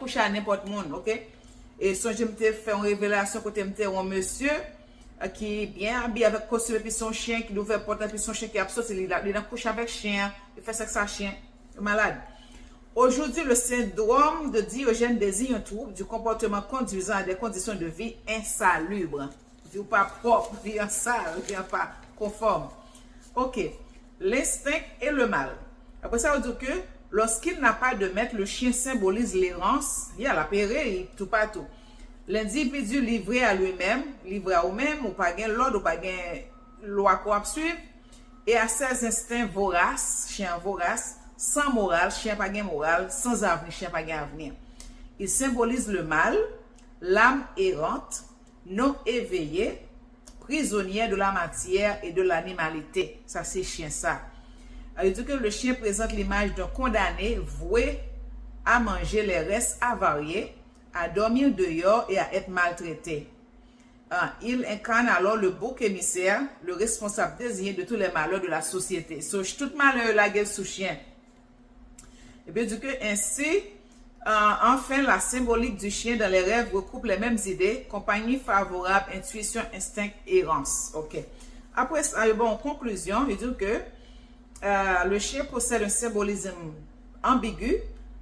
coucher à n'importe monde, ok? Et son je me fait une révélation côté un monsieur qui est bien habillé avec costume et puis son chien qui ouvre porte et puis son chien qui a sorti il a couché avec chien, il fait ça avec sa chien, malade. Aujourd'hui, le syndrome de Diogène désigne un trouble du comportement conduisant à des conditions de vie insalubres. Vie pas propre, vie en sale, vie pas conforme. Ok. L'instinct et le mal. Après ça, on dit que lorsqu'il n'a pas de maître, le chien symbolise l'errance. Il y a la pérée, tout partout. L'individu livré à lui-même, livré à lui-même, ou pas gain l'ordre, ou pas gain loi qu'on suivre, et à ses instincts voraces, chien vorace, sans morale, chien pas gain morale, sans avenir, chien pas gain avenir. Il symbolise le mal, l'âme errante, non éveillée, prisonnière de la matière et de l'animalité. Ça, c'est chien, ça. Il dit que le chien présente l'image d'un condamné voué à manger les restes avariés, à dormir dehors et à être maltraité. Il incarne alors le bouc émissaire, le responsable désigné de tous les malheurs de la société. So, tout malheur la gueule sous chien. Et bien, du coup, ainsi, enfin, la symbolique du chien dans les rêves recoupe les mêmes idées, compagnie favorable, intuition, instinct, errance. Ok. Après ça, bon, en conclusion, il dit que le chien possède un symbolisme ambigu,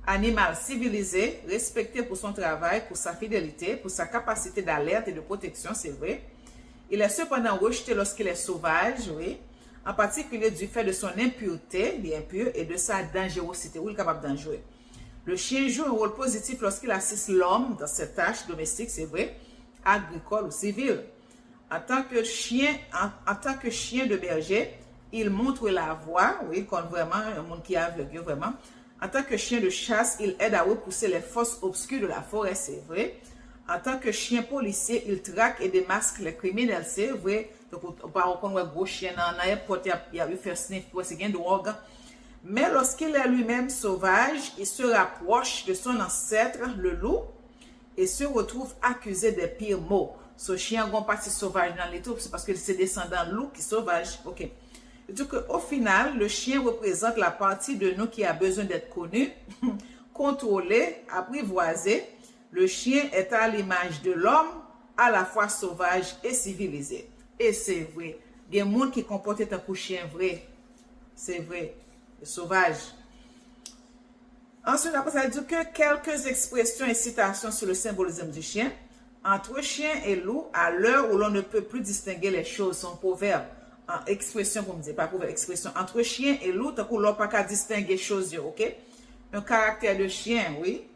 animal civilisé, respecté pour son travail, pour sa fidélité, pour sa capacité d'alerte et de protection, c'est vrai. Il est cependant rejeté lorsqu'il est sauvage, oui, en particulier du fait de son impureté, il est impur, et de sa dangerosité, où il est capable d'en jouer. Le chien joue un rôle positif lorsqu'il assiste l'homme dans ses tâches domestiques, c'est vrai, agricoles ou civiles. En tant que chien de berger, il montre la voie, oui, comme vraiment un monde qui est aveugle, vraiment. En tant que chien de chasse, il aide à repousser les forces obscures de la forêt, c'est vrai. En tant que chien policier, il traque et démasque les criminels, c'est vrai. Donc, on va reconnaître un gros chien dans n'importe il y a eu fait sniff pour essayer de drogue. Mais lorsqu'il est lui-même sauvage, il se rapproche de son ancêtre, le loup, et se retrouve accusé des pires maux. Ce chien a parti sauvage dans les troupes, c'est parce que c'est descendant loup qui est sauvage. Ok. Donc, au final, le chien représente la partie de nous qui a besoin d'être connue, contrôlée, apprivoisée. Le chien est à l'image de l'homme, à la fois sauvage et civilisé. Et c'est vrai. Il y a des gens qui comportent un chien vrai. C'est vrai. Sauvage. Ensuite, après ça dit que quelques expressions et citations sur le symbolisme du chien. Entre chien et loup, à l'heure où l'on ne peut plus distinguer les choses, son proverbe. En expression, comme je dis, pas proverbe, expression. Entre chien et loup, tant qu'on n'a pas qu'à distinguer les choses, ok? Un caractère de chien, oui.